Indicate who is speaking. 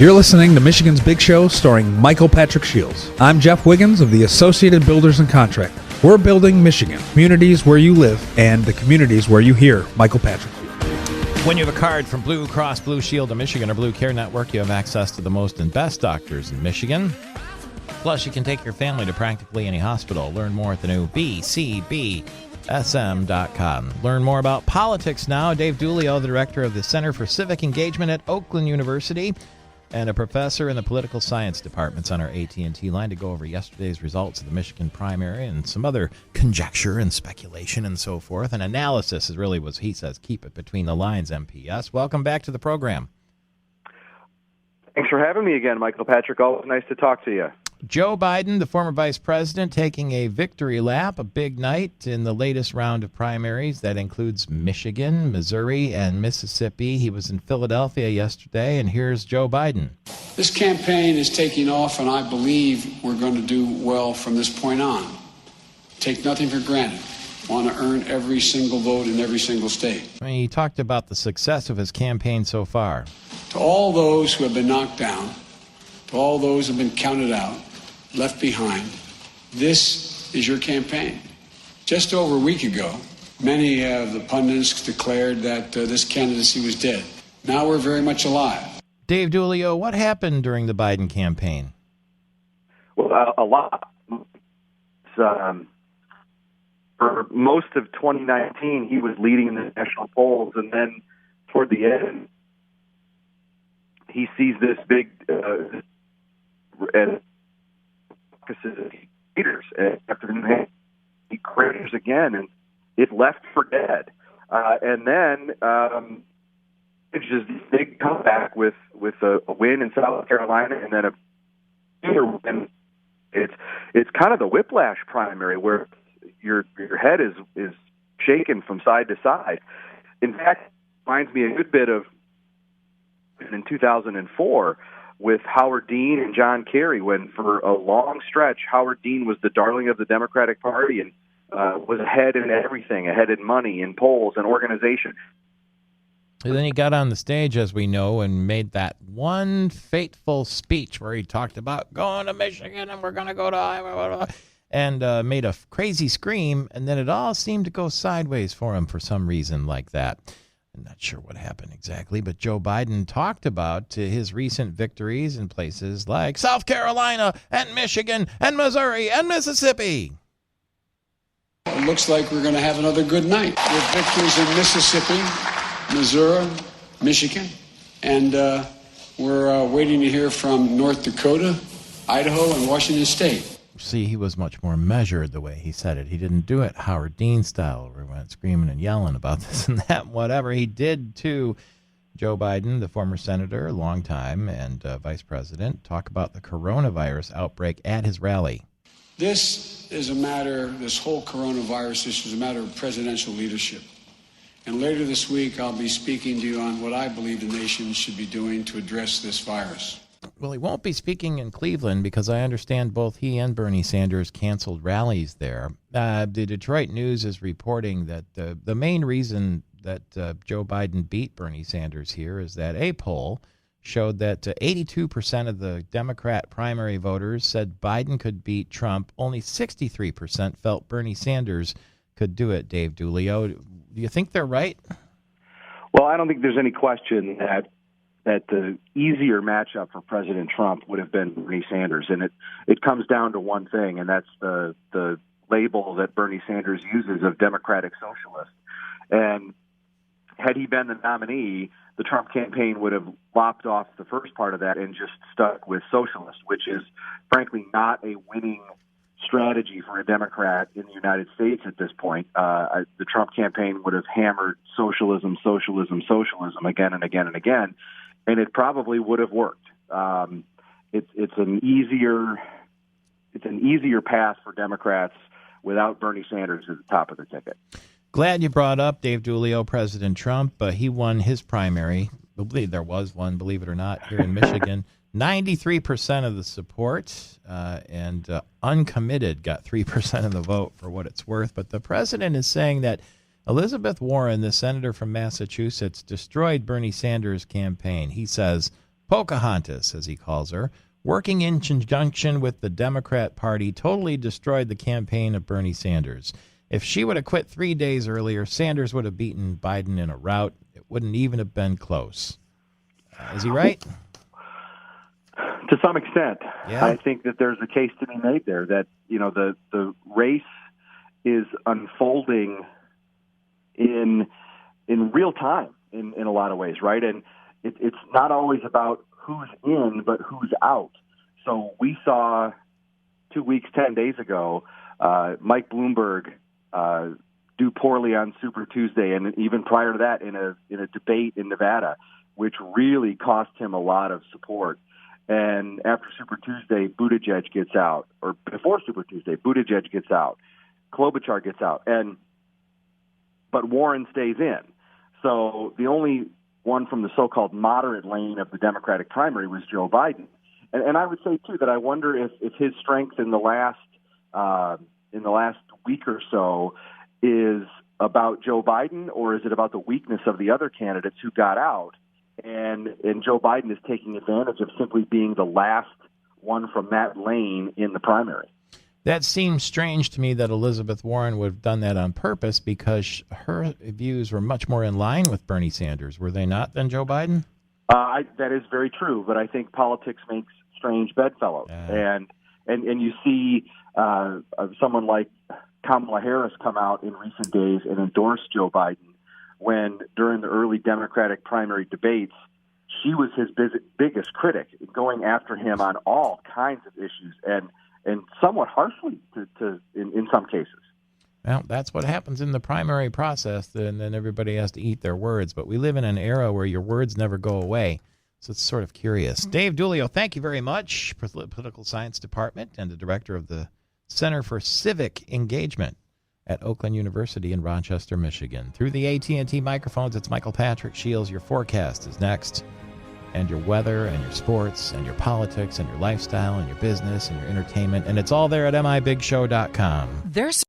Speaker 1: You're listening to Michigan's Big Show, starring Michael Patrick Shiels. I'm Jeff Wiggins of the Associated Builders and Contractors. We're building Michigan, communities where you live and the communities where you hear Michael Patrick Shiels.
Speaker 2: When you have a card from Blue Cross Blue Shield of Michigan or Blue Care Network, you have access to the most and best doctors in Michigan. Plus, you can take your family to practically any hospital. Learn more at the new bcbsm.com. Learn more about politics now. Dave Dulio, the director of the Center for Civic Engagement at Oakland University, and a professor in the political science department's on our AT&T line to go over yesterday's results of the Michigan primary and some other conjecture and speculation and so forth. And analysis is really what he says. Keep it between the lines, MPS. Welcome back to the program.
Speaker 3: Thanks for having me again, Michael Patrick. Always nice to talk to you.
Speaker 2: Joe Biden, the former vice president, taking a victory lap, a big night in the latest round of primaries. That includes Michigan, Missouri, and Mississippi. He was in Philadelphia yesterday, and here's Joe Biden.
Speaker 4: This campaign is taking off, and I believe we're going to do well from this point on. Take nothing for granted. Want to earn every single vote in every single state.
Speaker 2: He talked about the success of his campaign so far.
Speaker 4: To all those who have been knocked down, to all those who have been counted out, left behind, this is your campaign. Just over a week ago, many of the pundits declared that this candidacy was dead. Now we're very much alive.
Speaker 2: Dave Dulio, what happened during the Biden campaign?
Speaker 3: Well, a lot. For most of 2019, he was leading in the national polls, and then toward the end, he sees this big leaders after the New Hampshire, he craters again, and it left for dead. And then it's just a big comeback with a win in South Carolina, and then a win. It's kind of the whiplash primary where your head is shaken from side to side. In fact, it reminds me a good bit of in 2004 with Howard Dean and John Kerry, when for a long stretch Howard Dean was the darling of the Democratic Party and was ahead in everything, ahead in money, in polls, and organization.
Speaker 2: And then he got on the stage, as we know, and made that one fateful speech where he talked about going to Michigan and we're going to go to Iowa, and made a crazy scream, and then it all seemed to go sideways for him for some reason like that. I'm not sure what happened exactly, but Joe Biden talked about his recent victories in places like South Carolina and Michigan and Missouri and Mississippi.
Speaker 4: It looks like we're going to have another good night with victories in Mississippi, Missouri, Michigan, and we're waiting to hear from North Dakota, Idaho, and Washington State.
Speaker 2: See, he was much more measured the way he said it. He didn't do it Howard Dean style, where he went screaming and yelling about this and that, whatever. He did, too, Joe Biden, the former senator, long time, and vice president, talk about the coronavirus outbreak at his rally.
Speaker 4: This whole coronavirus issue is a matter of presidential leadership. And later this week, I'll be speaking to you on what I believe the nation should be doing to address this virus.
Speaker 2: Well, he won't be speaking in Cleveland because I understand both he and Bernie Sanders canceled rallies there. The Detroit News is reporting that the main reason that Joe Biden beat Bernie Sanders here is that a poll showed that 82% of the Democrat primary voters said Biden could beat Trump. Only 63% felt Bernie Sanders could do it, Dave Dulio. Do you think they're right?
Speaker 3: Well, I don't think there's any question that the easier matchup for President Trump would have been Bernie Sanders. And it comes down to one thing, and that's the label that Bernie Sanders uses of democratic socialist. And had he been the nominee, the Trump campaign would have lopped off the first part of that and just stuck with socialist, which is, frankly, not a winning strategy for a Democrat in the United States at this point. The Trump campaign would have hammered socialism, socialism, socialism again and again and again, and it probably would have worked. It's an easier path for Democrats without Bernie Sanders at the top of the ticket.
Speaker 2: Glad you brought up Dave Dulio, President Trump. He won his primary. I believe there was one, believe it or not, here in Michigan. 93% of the support, and uncommitted got 3% of the vote for what it's worth. But the president is saying that Elizabeth Warren, the senator from Massachusetts, destroyed Bernie Sanders' campaign. He says, Pocahontas, as he calls her, working in conjunction with the Democrat Party, totally destroyed the campaign of Bernie Sanders. If she would have quit 3 days earlier, Sanders would have beaten Biden in a rout. It wouldn't even have been close. Is he right?
Speaker 3: To some extent.
Speaker 2: Yeah.
Speaker 3: I think that there's a case to be made there that, the race is unfolding in real time in a lot of ways, right? And it's not always about who's in, but who's out. So we saw 2 weeks, 10 days ago, Mike Bloomberg do poorly on Super Tuesday, and even prior to that in a debate in Nevada, which really cost him a lot of support. And after Super Tuesday, Buttigieg gets out, or before Super Tuesday, Buttigieg gets out, Klobuchar gets out, but Warren stays in. So the only one from the so-called moderate lane of the Democratic primary was Joe Biden. And I would say too that I wonder if his strength in the last week or so is about Joe Biden, or is it about the weakness of the other candidates who got out? And Joe Biden is taking advantage of simply being the last one from that lane in the primary.
Speaker 2: That seems strange to me that Elizabeth Warren would have done that on purpose, because her views were much more in line with Bernie Sanders, were they not, than Joe Biden?
Speaker 3: That is very true, but I think politics makes strange bedfellows. And you see someone like Kamala Harris come out in recent days and endorse Joe Biden, when during the early Democratic primary debates, she was his biggest critic, going after him on all kinds of issues, and somewhat harshly in some cases.
Speaker 2: Well, that's what happens in the primary process, and then everybody has to eat their words. But we live in an era where your words never go away, so it's sort of curious. Dave Dulio, thank you very much, Political Science Department and the Director of the Center for Civic Engagement at Oakland University in Rochester, Michigan. Through the AT&T microphones, it's Michael Patrick Shiels. Your forecast is next. And your weather and your sports and your politics and your lifestyle and your business and your entertainment. And it's all there at mibigshow.com.
Speaker 5: There's